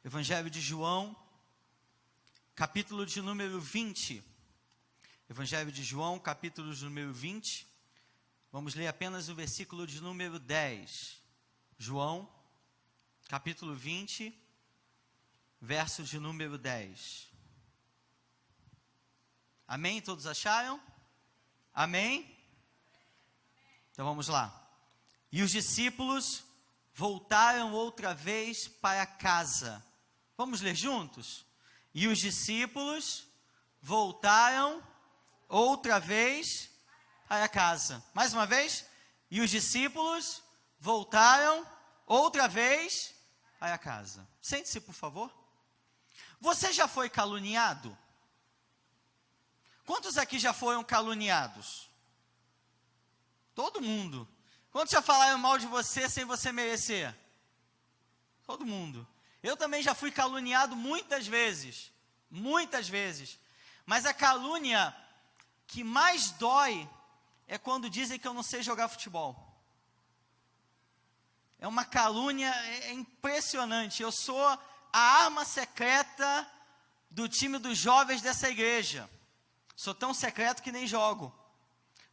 Evangelho de João, capítulo de número 20. Evangelho de João, capítulo de número 20. Vamos ler apenas o versículo de número 10. João, capítulo 20, verso de número 10. Amém? Todos acharam? Amém? Então vamos lá. E os discípulos voltaram outra vez para casa. Vamos ler juntos? E os discípulos voltaram outra vez para casa. Mais uma vez. E os discípulos voltaram outra vez para casa. Sente-se, por favor. Você já foi caluniado? Quantos aqui já foram caluniados? Todo mundo. Quantos já falaram mal de você sem você merecer? Todo mundo. Eu também já fui caluniado muitas vezes. Muitas vezes. Mas a calúnia que mais dói é quando dizem que eu não sei jogar futebol. É uma calúnia, é impressionante. Eu sou a arma secreta do time dos jovens dessa igreja. Sou tão secreto que nem jogo.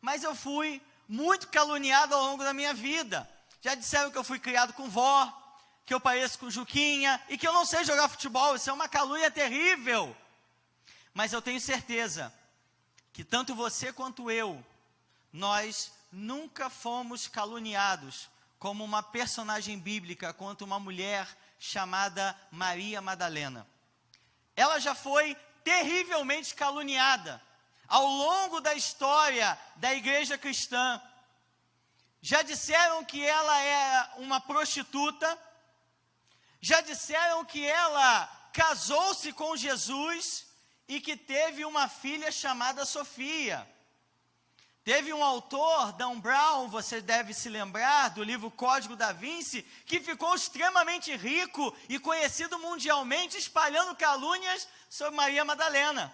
Mas eu fui muito caluniado ao longo da minha vida. Já disseram que eu fui criado com vó, que eu pareço com Juquinha, e que eu não sei jogar futebol. Isso é uma calúnia terrível. Mas eu tenho certeza que tanto você quanto eu, nós nunca fomos caluniados como uma personagem bíblica, quanto uma mulher chamada Maria Madalena. Ela já foi terrivelmente caluniada ao longo da história da igreja cristã. Já disseram que ela é uma prostituta, já disseram que ela casou-se com Jesus e que teve uma filha chamada Sofia. Teve um autor, Dan Brown, você deve se lembrar, do livro Código da Vinci, que ficou extremamente rico e conhecido mundialmente, espalhando calúnias sobre Maria Madalena.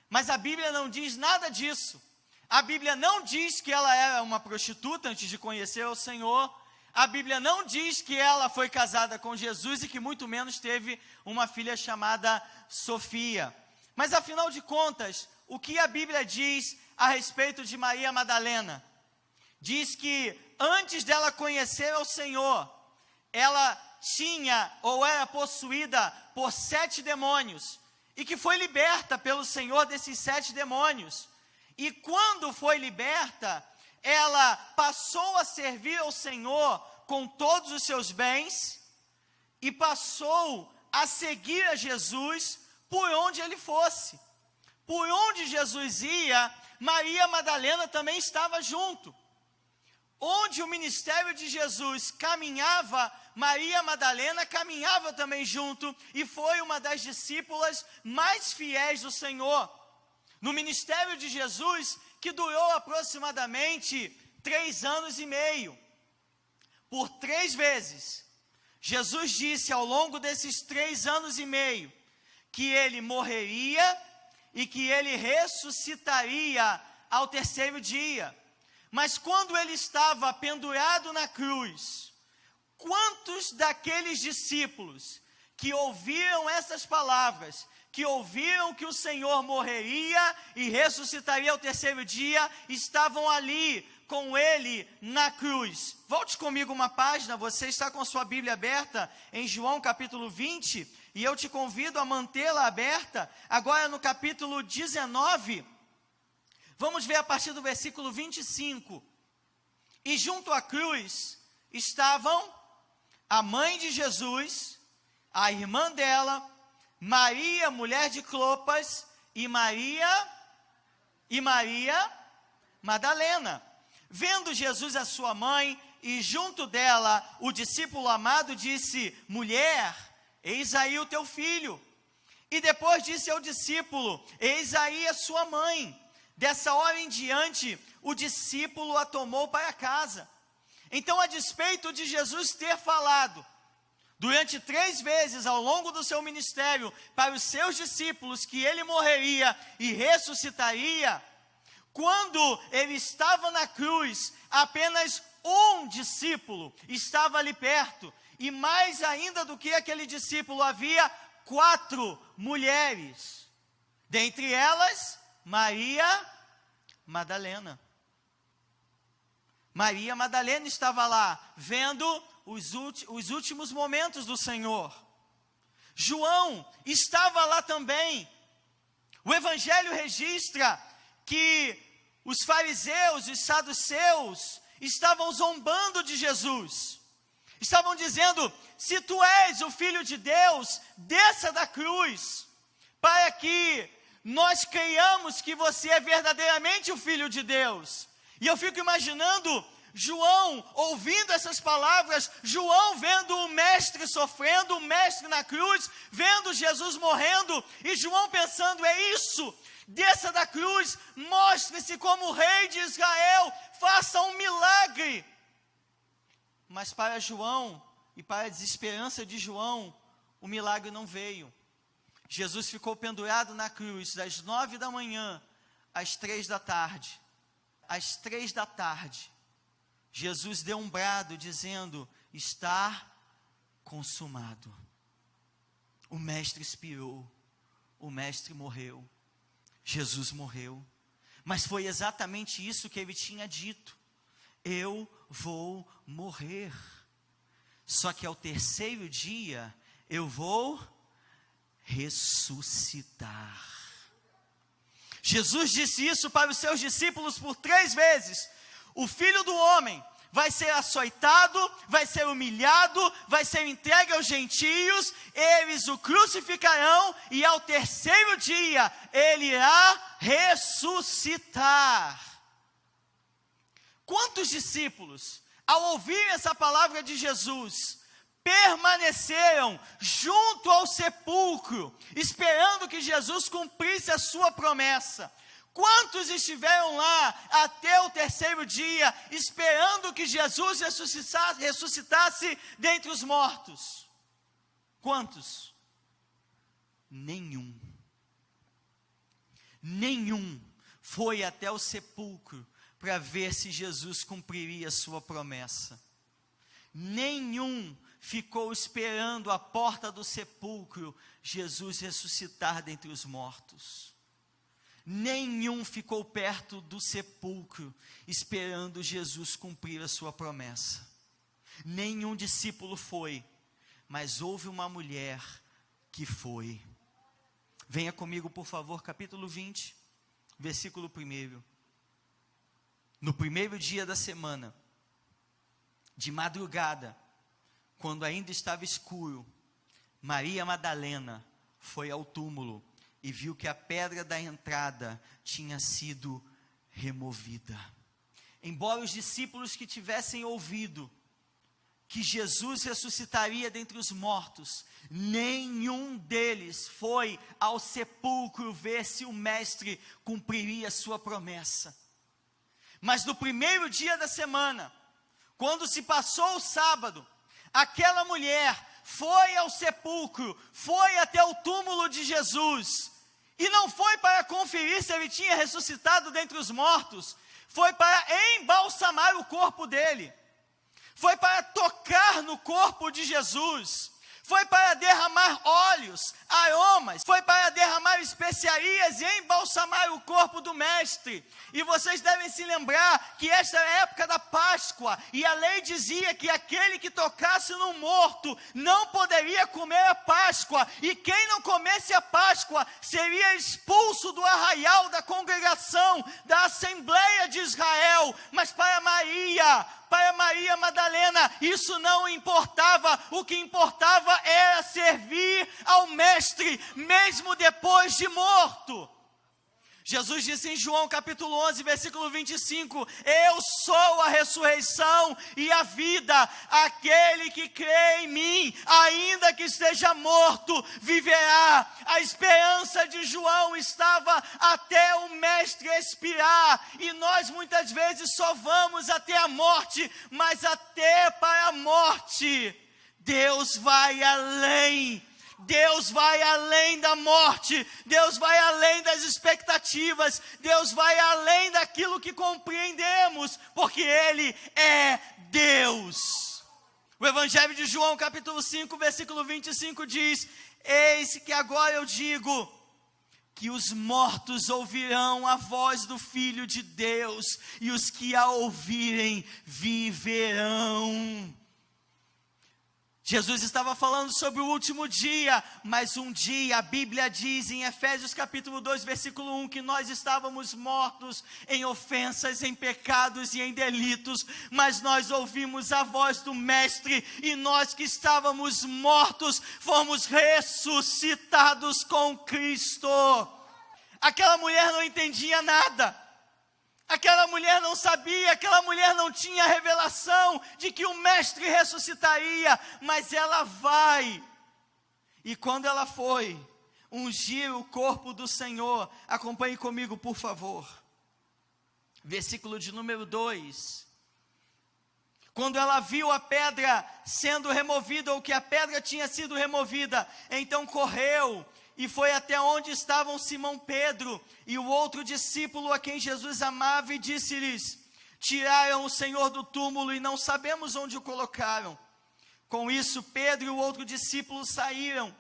Mas a Bíblia não diz nada disso. A Bíblia não diz que ela era uma prostituta antes de conhecer o Senhor. A Bíblia não diz que ela foi casada com Jesus e que muito menos teve uma filha chamada Sofia. Mas afinal de contas, o que a Bíblia diz a respeito de Maria Madalena? Diz que antes dela conhecer o Senhor, ela tinha ou era possuída por 7 demônios. E que foi liberta pelo Senhor desses 7 demônios. E quando foi liberta, ela passou a servir ao Senhor com todos os seus bens. E passou a seguir a Jesus por onde ele fosse. Por onde Jesus ia, Maria Madalena também estava junto. Onde o ministério de Jesus caminhava, Maria Madalena caminhava também junto e foi uma das discípulas mais fiéis do Senhor. No ministério de Jesus, que durou aproximadamente 3 anos e meio. Por 3 vezes, Jesus disse ao longo desses 3 anos e meio, que ele morreria e que ele ressuscitaria ao 3º dia. Mas quando ele estava pendurado na cruz, quantos daqueles discípulos que ouviram essas palavras, que ouviram que o Senhor morreria e ressuscitaria ao 3º dia, estavam ali com ele na cruz? Volte comigo uma página, você está com sua Bíblia aberta em João capítulo 20, e eu te convido a mantê-la aberta, agora no capítulo 19, vamos ver a partir do versículo 25. E junto à cruz estavam a mãe de Jesus, a irmã dela, Maria, mulher de Clopas, e Maria Madalena. Vendo Jesus a sua mãe, e junto dela o discípulo amado, disse: mulher, eis aí o teu filho. E depois disse ao discípulo: eis aí a sua mãe. Dessa hora em diante, o discípulo a tomou para casa. Então, a despeito de Jesus ter falado durante 3 vezes ao longo do seu ministério para os seus discípulos que ele morreria e ressuscitaria, quando ele estava na cruz, apenas um discípulo estava ali perto, E mais ainda do que aquele discípulo, havia 4 mulheres. Dentre elas, Maria Madalena. Maria Madalena estava lá, vendo os últimos momentos do Senhor. João estava lá também. O Evangelho registra que os fariseus e os saduceus estavam zombando de Jesus. Estavam dizendo: se tu és o Filho de Deus, desça da cruz, para que nós creiamos que você é verdadeiramente o Filho de Deus. E eu fico imaginando João ouvindo essas palavras, João vendo o mestre sofrendo, o mestre na cruz, vendo Jesus morrendo, e João pensando: é isso, desça da cruz, mostre-se como rei de Israel, faça um milagre. Mas para João, e para a desesperança de João, o milagre não veio. Jesus ficou pendurado na cruz das 9 da manhã às 3 da tarde. Às 3 da tarde, Jesus deu um brado dizendo: está consumado. O mestre expirou, o mestre morreu, Jesus morreu. Mas foi exatamente isso que ele tinha dito: eu vou morrer, só que ao terceiro dia eu vou ressuscitar. Jesus disse isso para os seus discípulos por 3 vezes. O Filho do Homem vai ser açoitado, vai ser humilhado, vai ser entregue aos gentios, eles o crucificarão, e ao terceiro dia ele irá ressuscitar. Quantos discípulos, ao ouvir essa palavra de Jesus, permaneceram junto ao sepulcro, esperando que Jesus cumprisse a sua promessa? Quantos estiveram lá até o terceiro dia, esperando que Jesus ressuscitasse dentre os mortos? Quantos? Nenhum. Nenhum foi até o sepulcro para ver se Jesus cumpriria a sua promessa. Nenhum ficou esperando à porta do sepulcro Jesus ressuscitar dentre os mortos. Nenhum ficou perto do sepulcro esperando Jesus cumprir a sua promessa. Nenhum discípulo foi, mas houve uma mulher que foi. Venha comigo, por favor, capítulo 20, versículo 1. No primeiro dia da semana, de madrugada, quando ainda estava escuro, Maria Madalena foi ao túmulo e viu que a pedra da entrada tinha sido removida. Embora os discípulos que tivessem ouvido que Jesus ressuscitaria dentre os mortos, nenhum deles foi ao sepulcro ver se o mestre cumpriria sua promessa. Mas no primeiro dia da semana, quando se passou o sábado, aquela mulher foi ao sepulcro, foi até o túmulo de Jesus, e não foi para conferir se ele tinha ressuscitado dentre os mortos, foi para embalsamar o corpo dele, foi para tocar no corpo de Jesus, foi para derramar óleos, aromas, foi para derramar especiarias e embalsamar o corpo do mestre. E vocês devem se lembrar que esta é a época da Páscoa, e a lei dizia que aquele que tocasse no morto não poderia comer a Páscoa, e quem não comesse a Páscoa seria expulso do arraial da congregação, da Assembleia de Israel. Mas para Maria Madalena, isso não importava. O que importava era servir ao mestre, mesmo depois de morto. Jesus disse em João capítulo 11, versículo 25, eu sou a ressurreição e a vida, aquele que crê em mim, ainda que esteja morto, viverá. A esperança de João estava até o mestre expirar, e nós muitas vezes só vamos até a morte, mas até para a morte, Deus vai além. Deus vai além da morte, Deus vai além das expectativas, Deus vai além daquilo que compreendemos, porque Ele é Deus. O Evangelho de João, capítulo 5, versículo 25 diz: eis que agora eu digo que os mortos ouvirão a voz do Filho de Deus, e os que a ouvirem viverão. Jesus estava falando sobre o último dia, mas um dia, a Bíblia diz em Efésios capítulo 2, versículo 1, que nós estávamos mortos em ofensas, em pecados e em delitos, mas nós ouvimos a voz do Mestre, e nós que estávamos mortos, fomos ressuscitados com Cristo. Aquela mulher não entendia nada. Aquela mulher não sabia, aquela mulher não tinha revelação de que o Mestre ressuscitaria, mas ela vai. E quando ela foi ungir o corpo do Senhor, acompanhe comigo, por favor. Versículo de número 2. Quando ela viu a pedra sendo removida, ou que a pedra tinha sido removida, então correu e foi até onde estavam Simão Pedro e o outro discípulo a quem Jesus amava, e disse-lhes: tiraram o Senhor do túmulo e não sabemos onde o colocaram. Com isso, Pedro e o outro discípulo saíram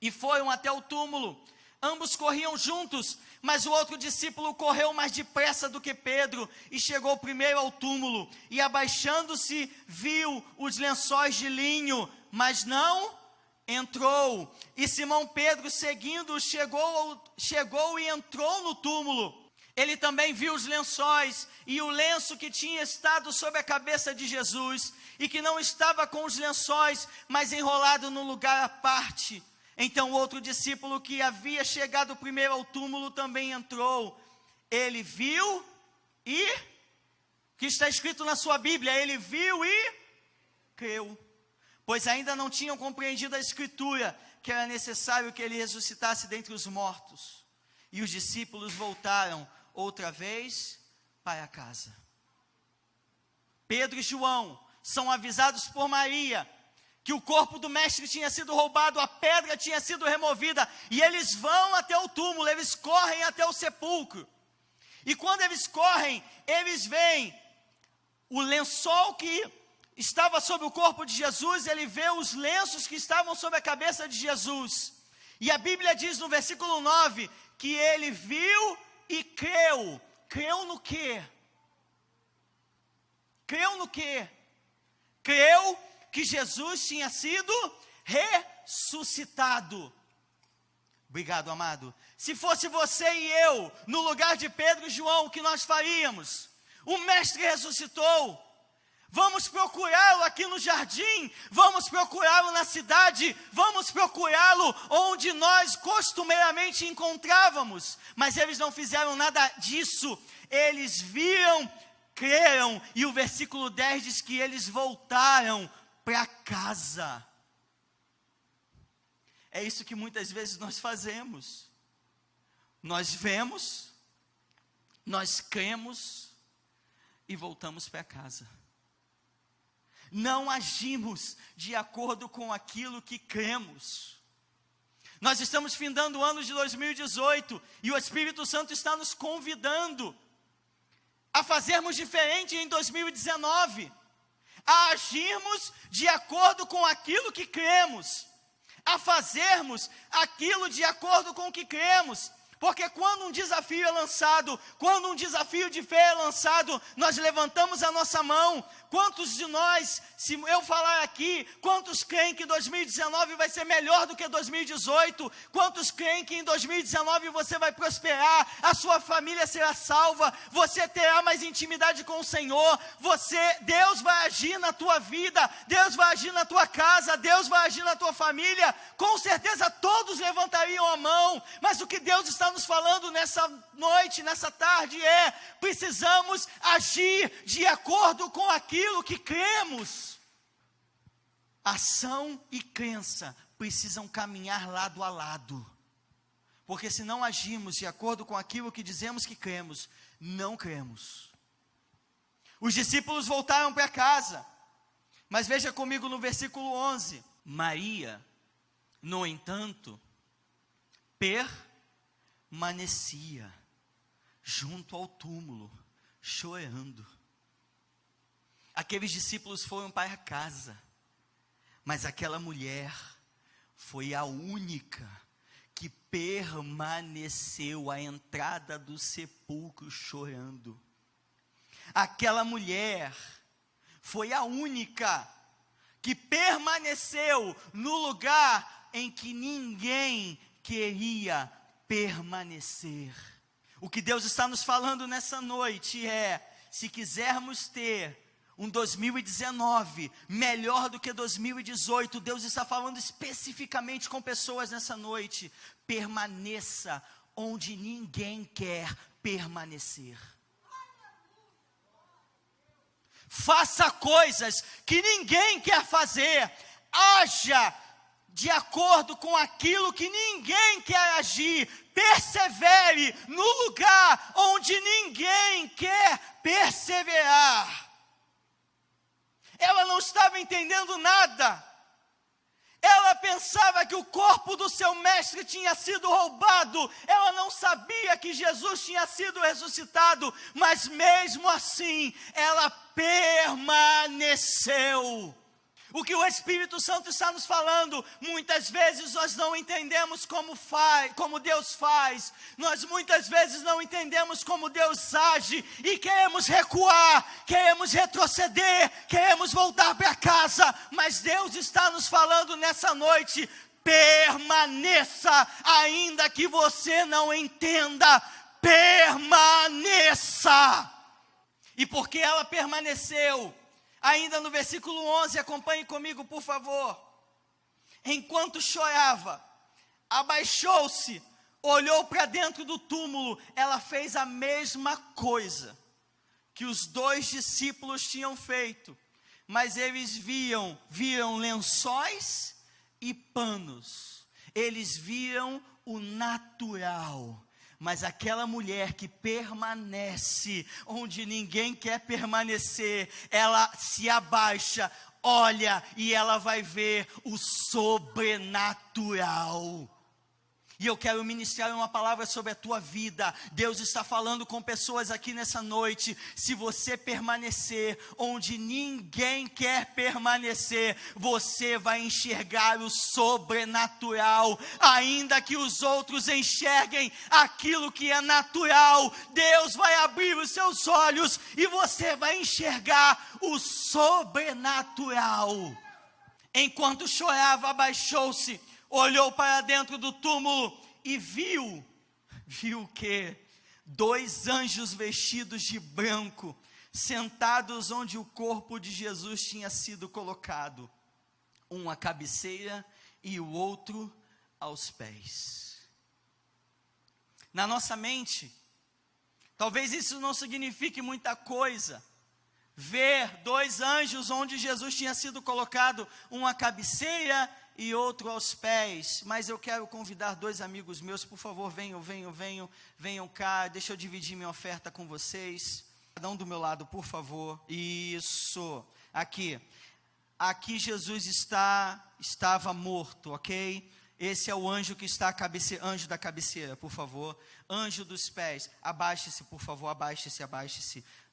e foram até o túmulo. Ambos corriam juntos, mas o outro discípulo correu mais depressa do que Pedro e chegou primeiro ao túmulo, e abaixando-se viu os lençóis de linho, mas não entrou. E Simão Pedro, seguindo, chegou e entrou no túmulo. Ele também viu os lençóis e o lenço que tinha estado sobre a cabeça de Jesus, e que não estava com os lençóis, mas enrolado num lugar à parte. Então o outro discípulo, que havia chegado primeiro ao túmulo, também entrou. Ele viu e, que está escrito na sua Bíblia, ele viu e creu. Pois ainda não tinham compreendido a Escritura, que era necessário que ele ressuscitasse dentre os mortos. E os discípulos voltaram outra vez para casa. Pedro e João são avisados por Maria que o corpo do Mestre tinha sido roubado, a pedra tinha sido removida, e eles vão até o túmulo, eles correm até o sepulcro. E quando eles correm, eles veem o lençol que estava sobre o corpo de Jesus, ele vê os lenços que estavam sobre a cabeça de Jesus. E a Bíblia diz no versículo 9, que ele viu e creu. Creu no quê? Creu no quê? Creu que Jesus tinha sido ressuscitado. Obrigado, amado. Se fosse você e eu, no lugar de Pedro e João, o que nós faríamos? O Mestre ressuscitou. Vamos procurá-lo aqui no jardim, vamos procurá-lo na cidade, vamos procurá-lo onde nós costumeiramente encontrávamos. Mas eles não fizeram nada disso. Eles viram, creram, e o versículo 10 diz que eles voltaram para casa. É isso que muitas vezes nós fazemos. Nós vemos, nós cremos e voltamos para casa. Não agimos de acordo com aquilo que cremos. Nós estamos findando o ano de 2018 e o Espírito Santo está nos convidando a fazermos diferente em 2019, a agirmos de acordo com aquilo que cremos, a fazermos aquilo de acordo com o que cremos. Porque quando um desafio é lançado, quando um desafio de fé é lançado, nós levantamos a nossa mão. Quantos de nós, se eu falar aqui, quantos creem que 2019 vai ser melhor do que 2018? Quantos creem que em 2019 você vai prosperar, a sua família será salva, você terá mais intimidade com o Senhor, Deus vai agir na tua vida, Deus vai agir na tua casa, Deus vai agir na tua família? Com certeza todos levantariam a mão, mas o que Deus está nos falando nessa noite, nessa tarde precisamos agir de acordo com aquilo que cremos. Ação e crença precisam caminhar lado a lado, porque se não agirmos de acordo com aquilo que dizemos que cremos, não cremos. Os discípulos voltaram para casa, mas veja comigo no versículo 11, Maria, no entanto, permanecia junto ao túmulo, chorando. Aqueles discípulos foram para casa, Mas aquela mulher foi a única que permaneceu à entrada do sepulcro chorando. Aquela mulher foi a única que permaneceu no lugar em que ninguém queria permanecer. O que Deus está nos falando nessa noite é: se quisermos ter um 2019 melhor do que 2018, Deus está falando especificamente com pessoas nessa noite: permaneça onde ninguém quer permanecer. Faça coisas que ninguém quer fazer. Haja de acordo com aquilo que ninguém quer agir. Persevere no lugar onde ninguém quer perseverar. Ela não estava entendendo nada. Ela pensava que o corpo do seu mestre tinha sido roubado. Ela não sabia que Jesus tinha sido ressuscitado. Mas mesmo assim, ela permaneceu. O que o Espírito Santo está nos falando: muitas vezes nós não entendemos como Deus faz. Nós muitas vezes não entendemos como Deus age. E queremos recuar, queremos retroceder, queremos voltar para casa. Mas Deus está nos falando nessa noite: permaneça, ainda que você não entenda, permaneça. E porque ela permaneceu, ainda no versículo 11, acompanhe comigo, por favor. Enquanto chorava, abaixou-se, olhou para dentro do túmulo. Ela fez a mesma coisa que os 2 discípulos tinham feito, mas eles viram lençóis e panos. Eles viam o natural. Mas aquela mulher que permanece onde ninguém quer permanecer, ela se abaixa, olha e ela vai ver o sobrenatural. E eu quero ministrar uma palavra sobre a tua vida. Deus está falando com pessoas aqui nessa noite. Se você permanecer onde ninguém quer permanecer, você vai enxergar o sobrenatural. Ainda que os outros enxerguem aquilo que é natural, Deus vai abrir os seus olhos e você vai enxergar o sobrenatural. Enquanto chorava, abaixou-se, olhou para dentro do túmulo e viu que 2 anjos vestidos de branco, sentados onde o corpo de Jesus tinha sido colocado, um à cabeceira e o outro aos pés. Na nossa mente, talvez isso não signifique muita coisa, ver 2 anjos onde Jesus tinha sido colocado, um à cabeceira e outro aos pés. Mas eu quero convidar 2 amigos meus, por favor, venham cá, deixa eu dividir minha oferta com vocês. Cada um do meu lado, por favor. Isso, aqui Jesus estava morto, ok? Esse é o anjo que está anjo da cabeceira, por favor. Anjo dos pés, abaixe-se, por favor, abaixe-se.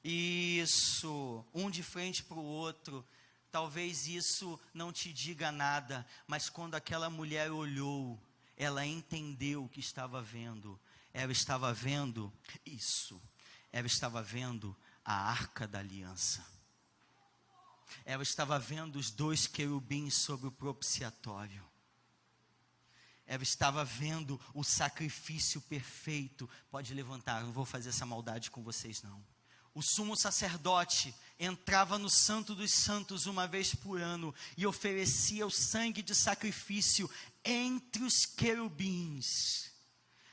Isso, um de frente para o outro. Talvez isso não te diga nada, mas quando aquela mulher olhou, ela entendeu o que estava vendo. Ela estava vendo isso. Ela estava vendo a Arca da Aliança. Ela estava vendo os 2 querubins sobre o propiciatório. Ela estava vendo o sacrifício perfeito. Pode levantar, não vou fazer essa maldade com vocês não. O sumo sacerdote entrava no Santo dos Santos uma vez por ano e oferecia o sangue de sacrifício entre os querubins.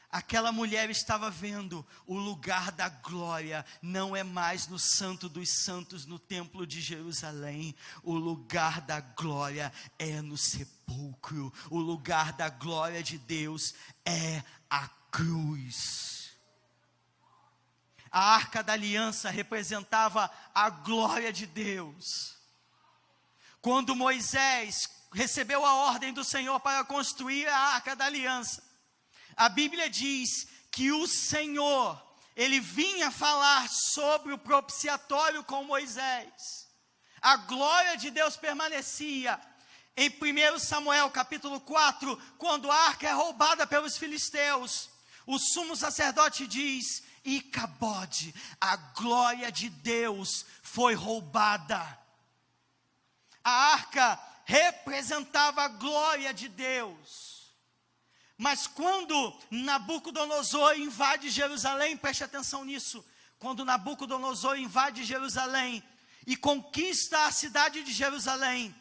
Aquela mulher estava vendo o lugar da glória, não é mais no Santo dos Santos, no Templo de Jerusalém. O lugar da glória é no sepulcro. O lugar da glória de Deus é a cruz. A Arca da Aliança representava a glória de Deus. Quando Moisés recebeu a ordem do Senhor para construir a Arca da Aliança, a Bíblia diz que o Senhor, ele vinha falar sobre o propiciatório com Moisés. A glória de Deus permanecia. Em 1 Samuel capítulo 4, quando a arca é roubada pelos filisteus, o sumo sacerdote diz: Icabode, a glória de Deus foi roubada. A arca representava a glória de Deus. Mas quando Nabucodonosor invade Jerusalém, preste atenção nisso, quando Nabucodonosor invade Jerusalém e conquista a cidade de Jerusalém,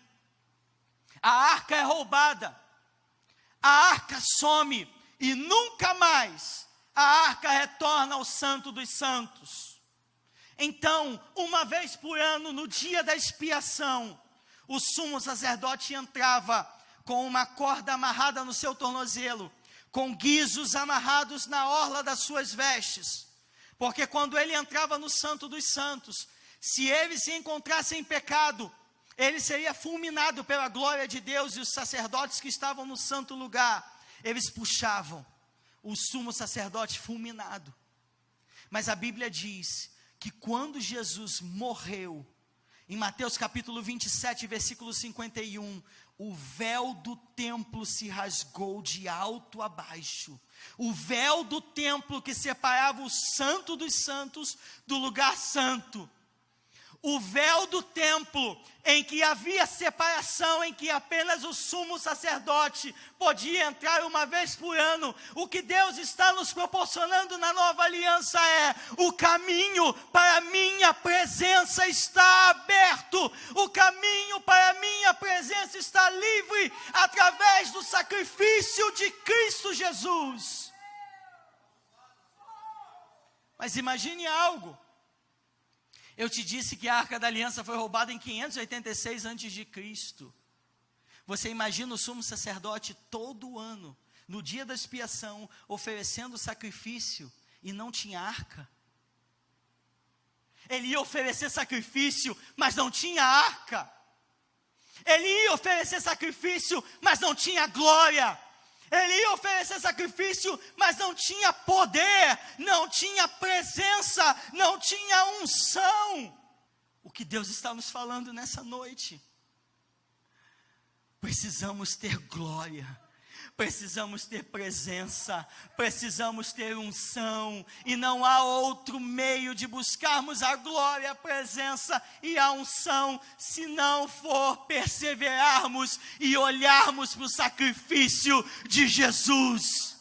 a arca é roubada, a arca some e nunca mais a arca retorna ao Santo dos Santos. Então, uma vez por ano, no dia da expiação, o sumo sacerdote entrava com uma corda amarrada no seu tornozelo, com guizos amarrados na orla das suas vestes, porque quando ele entrava no Santo dos Santos, se ele se encontrasse em pecado, ele seria fulminado pela glória de Deus, e os sacerdotes que estavam no santo lugar, eles puxavam o sumo sacerdote fulminado. Mas a Bíblia diz que quando Jesus morreu, em Mateus capítulo 27, versículo 51, o véu do templo se rasgou de alto a baixo. O véu do templo que separava o santo dos santos do lugar santo. O véu do templo, em que havia separação, em que apenas o sumo sacerdote podia entrar uma vez por ano. O que Deus está nos proporcionando na nova aliança é: o caminho para a minha presença está aberto, o caminho para a minha presença está livre, através do sacrifício de Cristo Jesus. Mas imagine algo. Eu te disse que a Arca da Aliança foi roubada em 586 a.C. Você imagina o sumo sacerdote todo ano, no dia da expiação, oferecendo sacrifício, e não tinha arca? Ele ia oferecer sacrifício, mas não tinha arca. Ele ia oferecer sacrifício, mas não tinha glória. Ele ia oferecer sacrifício, mas não tinha poder, não tinha presença, não tinha unção. O que Deus está nos falando nessa noite? Precisamos ter glória, precisamos ter presença, precisamos ter unção, e não há outro meio de buscarmos a glória, a presença e a unção, se não for perseverarmos e olharmos para o sacrifício de Jesus.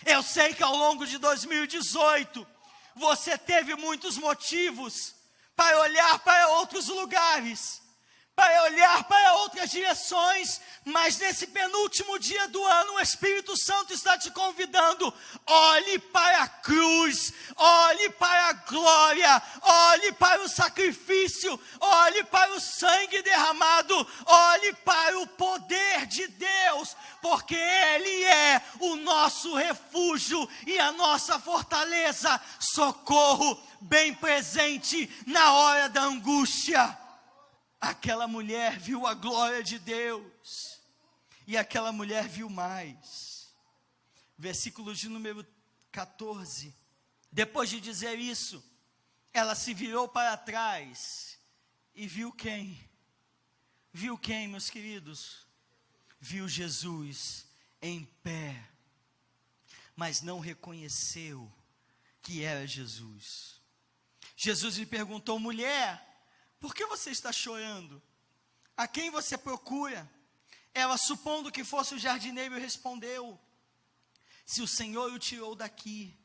Eu sei que ao longo de 2018, você teve muitos motivos para olhar para outros lugares, para olhar para outras direções, mas nesse penúltimo dia do ano, o Espírito Santo está te convidando: olhe para a cruz, olhe para a glória, olhe para o sacrifício, olhe para o sangue derramado, olhe para o poder de Deus, porque Ele é o nosso refúgio e a nossa fortaleza, socorro bem presente na hora da angústia. Aquela mulher viu a glória de Deus, e aquela mulher viu mais. Versículo de número 14. Depois de dizer isso, ela se virou para trás e viu quem? Viu quem, meus queridos? Viu Jesus em pé, mas não reconheceu que era Jesus. Jesus lhe perguntou: mulher, por que você está chorando? A quem você procura? Ela, supondo que fosse o jardineiro, respondeu: se o Senhor o tirou daqui,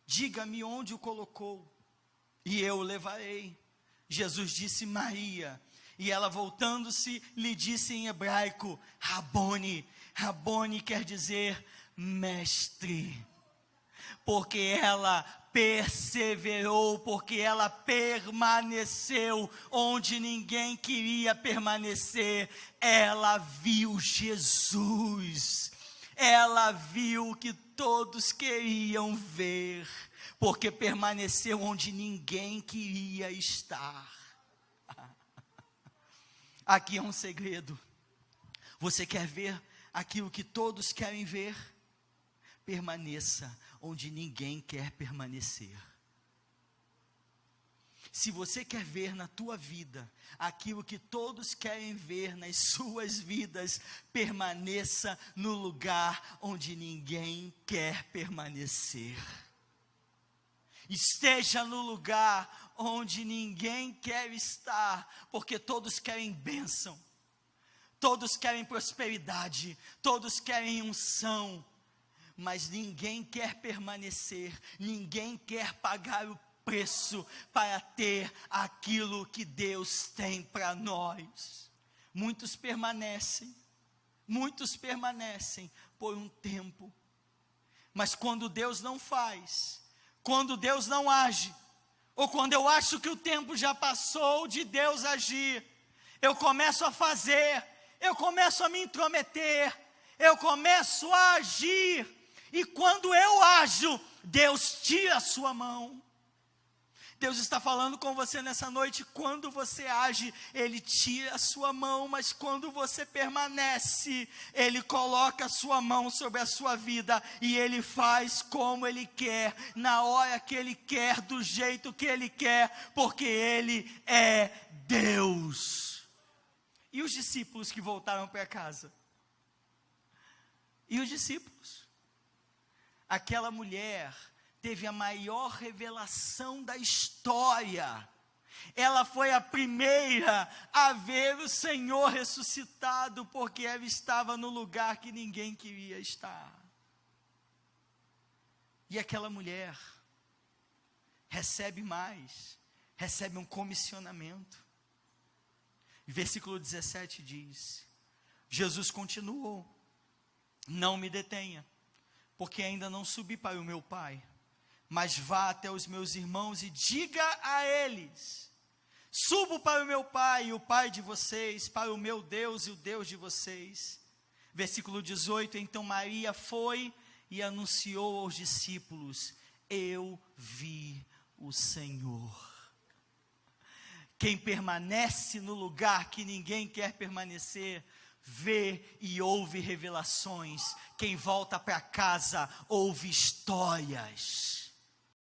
diga-me onde o colocou, e eu o levarei. Jesus disse: Maria. E ela, voltando-se, lhe disse em hebraico: Rabone. Rabone quer dizer mestre. Porque ela perseverou, porque ela permaneceu onde ninguém queria permanecer. Ela viu Jesus, ela viu o que todos queriam ver, porque permaneceu onde ninguém queria estar. Aqui é um segredo. Você quer ver aquilo que todos querem ver? Permaneça onde ninguém quer permanecer. Se você quer ver na tua vida aquilo que todos querem ver nas suas vidas, permaneça no lugar onde ninguém quer permanecer. Esteja no lugar onde ninguém quer estar, porque todos querem bênção, todos querem prosperidade, todos querem unção, mas ninguém quer permanecer, ninguém quer pagar o preço para ter aquilo que Deus tem para nós. Muitos permanecem por um tempo, mas quando Deus não faz, quando Deus não age, ou quando eu acho que o tempo já passou de Deus agir, eu começo a fazer, eu começo a me intrometer, eu começo a agir, e quando eu ajo, Deus tira a sua mão. Deus está falando com você nessa noite. Quando você age, Ele tira a sua mão, mas quando você permanece, Ele coloca a sua mão sobre a sua vida, e Ele faz como Ele quer, na hora que Ele quer, do jeito que Ele quer, porque Ele é Deus. E os discípulos que voltaram para casa? E os discípulos? Aquela mulher teve a maior revelação da história. Ela foi a primeira a ver o Senhor ressuscitado, porque ela estava no lugar que ninguém queria estar. E aquela mulher recebe um comissionamento. Versículo 17 diz: Jesus continuou: não me detenha, porque ainda não subi para o meu Pai, mas vá até os meus irmãos e diga a eles: subo para o meu Pai e o Pai de vocês, para o meu Deus e o Deus de vocês. Versículo 18, então Maria foi e anunciou aos discípulos: eu vi o Senhor. Quem permanece no lugar que ninguém quer permanecer, vê e ouve revelações. Quem volta para casa, ouve histórias.